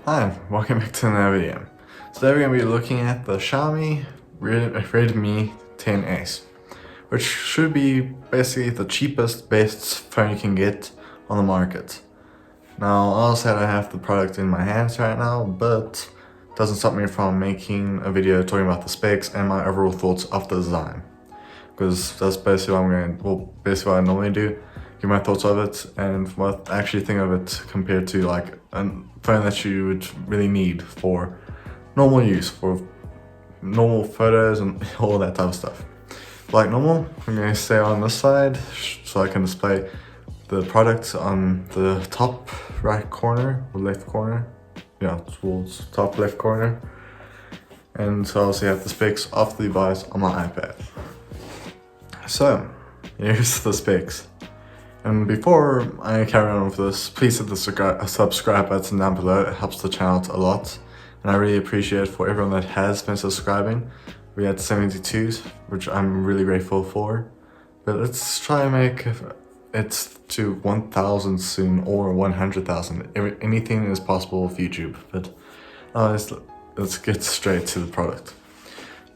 Hi, welcome back to another video. Today we're going to be looking at the Xiaomi Redmi 10S, which should be basically the cheapest, best phone you can get on the market. Now, honestly, I don't have the product in my hands right now, but it doesn't stop me from making a video talking about the specs and my overall thoughts of the design. Because that's basically what I normally do. Give my thoughts of it and what I actually think of it compared to like a phone that you would really need for normal use, for normal photos and all that type of stuff. Like normal, I'm going to stay on this side so I can display the product on the top right corner or left corner. Yeah, towards top left corner. And so I also have the specs of the device on my iPad. So, here's the specs. And before I carry on with this, please hit the subscribe button down below. It helps the channel out a lot. And I really appreciate for everyone that has been subscribing. We had 72, which I'm really grateful for. But let's try and make it to 1,000 soon, or 100,000. Anything is possible with YouTube. But let's get straight to the product.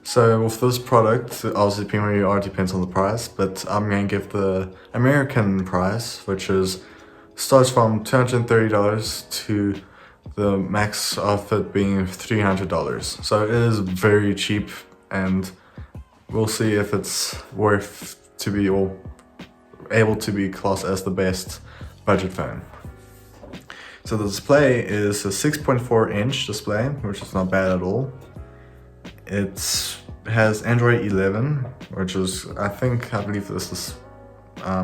So with this product, obviously PMUR depends on the price, but I'm going to give the American price, which starts from $230 to the max of it being $300. So it is very cheap, and we'll see if it's worth to be or able to be classed as the best budget phone. So the display is a 6.4 inch display, which is not bad at all. It has Android 11, which is, I believe this is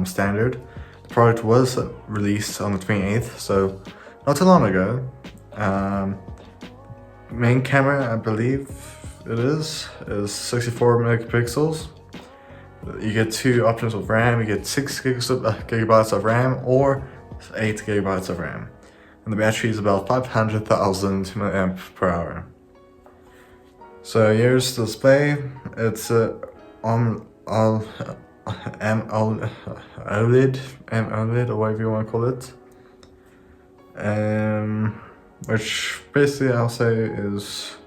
standard. The product was released on the 28th, so not too long ago. Main camera, I believe it is 64 megapixels. You get two options of RAM. You get 6 gigabytes of RAM or 8 gigabytes of RAM. And the battery is about 500,000 mAh per hour. So here's the display. It's AMOLED, or whatever you want to call it. Which basically I'll say is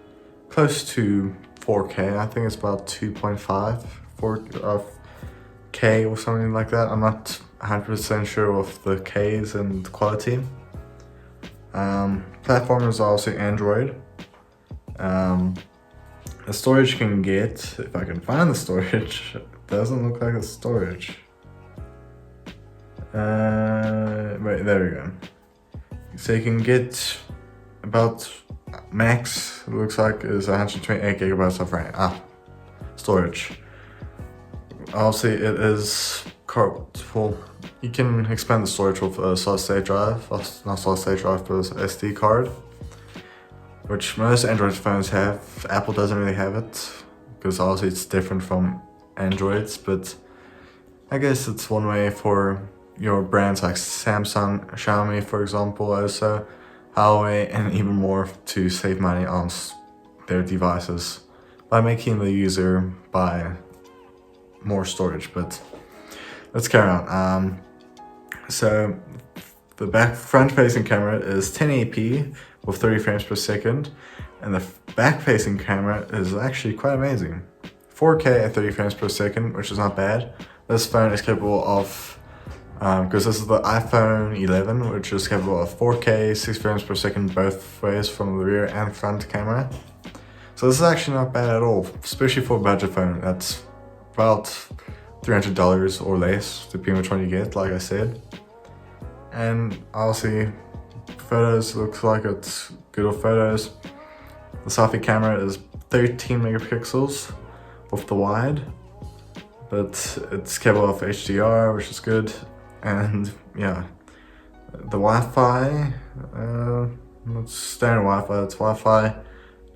close to 4K. I think it's about 2.5 K or something like that. I'm not 100% sure of the Ks and quality. Platform is also Android. The storage you can get, if I can find the storage, it doesn't look like a storage. Wait, there we go. So you can get about max, it looks like, is 128 gigabytes of RAM. Storage. Obviously, it is full. You can expand the storage with a solid state drive, not solid state drive, but SD card, which most Android phones have. Apple doesn't really have it, because obviously it's different from Androids, but I guess it's one way for your brands like Samsung, Xiaomi, for example, also Huawei, and even more to save money on their devices by making the user buy more storage. But let's carry on. So the front-facing camera is 1080p with 30 frames per second, and the back-facing camera is actually quite amazing. 4K at 30 frames per second, which is not bad. This phone is capable of, because this is the iPhone 11, which is capable of 4K, 6 frames per second both ways from the rear and front camera. So this is actually not bad at all, especially for a budget phone. That's about $300 or less, depending which one you get, like I said. And obviously, photos looks like it's good with photos. The selfie camera is 13 megapixels with the wide, but it's capable of HDR, which is good. And yeah, the Wi-Fi, it's standard Wi-Fi. It's Wi-Fi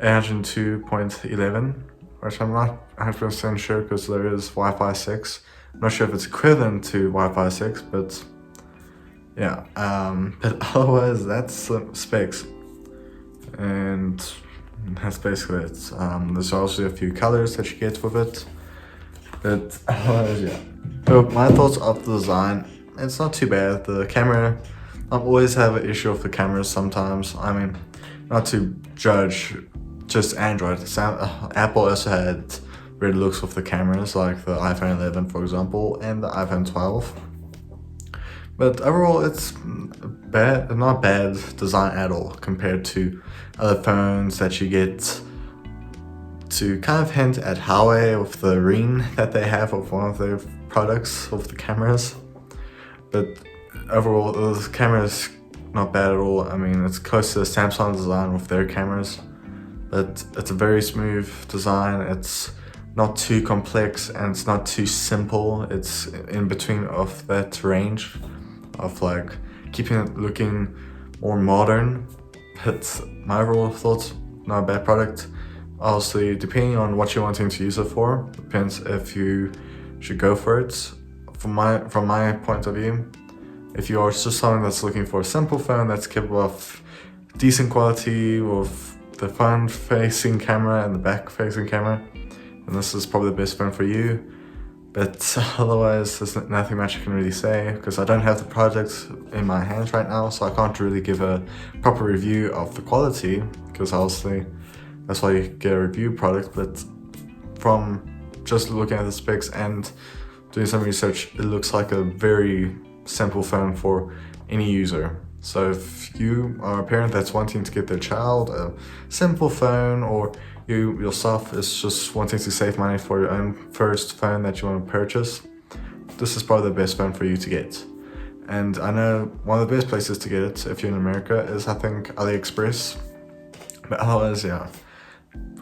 802.11, which I'm not 100% sure because there is Wi-Fi 6. I'm not sure if it's equivalent to Wi-Fi 6, but yeah, but otherwise that's the specs, and that's basically it. There's also a few colors that you get with it, but otherwise, yeah. So my thoughts of the design, it's not too bad. The camera, I always have an issue with the cameras sometimes. I mean, not to judge just Android. Apple also had weird looks with the cameras, like the iPhone 11 for example, and the iPhone 12. But overall, it's not bad design at all compared to other phones that you get. To kind of hint at Huawei with the ring that they have of one of their products with the cameras. But overall, the camera's not bad at all. I mean, it's close to the Samsung design with their cameras, but it's a very smooth design. It's not too complex and it's not too simple. It's in between of that range of like keeping it looking more modern. But my overall thoughts, not a bad product. Obviously, depending on what you're wanting to use it for, depends if you should go for it. From my point of view, if you are just someone that's looking for a simple phone that's capable of decent quality with the front-facing camera and the back-facing camera, then this is probably the best phone for you. But otherwise, there's nothing much I can really say because I don't have the product in my hands right now, so I can't really give a proper review of the quality, because obviously that's why you get a review product. But from just looking at the specs and doing some research, it looks like a very simple phone for any user. So if you are a parent that's wanting to get their child a simple phone, or you yourself is just wanting to save money for your own first phone that you want to purchase, this is probably the best phone for you to get. And I know one of the best places to get it if you're in America is, I think, AliExpress. But otherwise, yeah.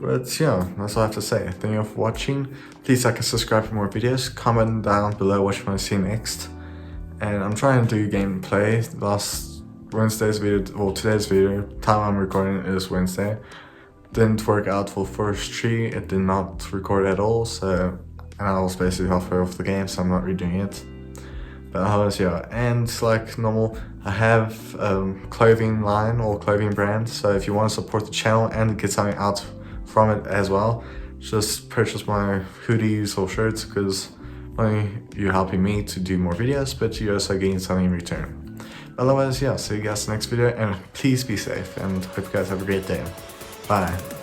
But yeah, that's all I have to say. Thank you for watching. Please like and subscribe for more videos. Comment down below what you want to see next. And I'm trying to do gameplay. Last Wednesday's video, well, today's video, time I'm recording is Wednesday. Didn't work out for first tree. It did not record at all. So, and I was basically halfway off the game, so I'm not redoing it. But otherwise, yeah. And like normal, I have a clothing line or clothing brand. So if you want to support the channel and get something out from it as well, just purchase my hoodies or shirts, because not only you're helping me to do more videos, but you're also getting something in return. Otherwise, yeah, see you guys in the next video, and please be safe, and hope you guys have a great day. Bye.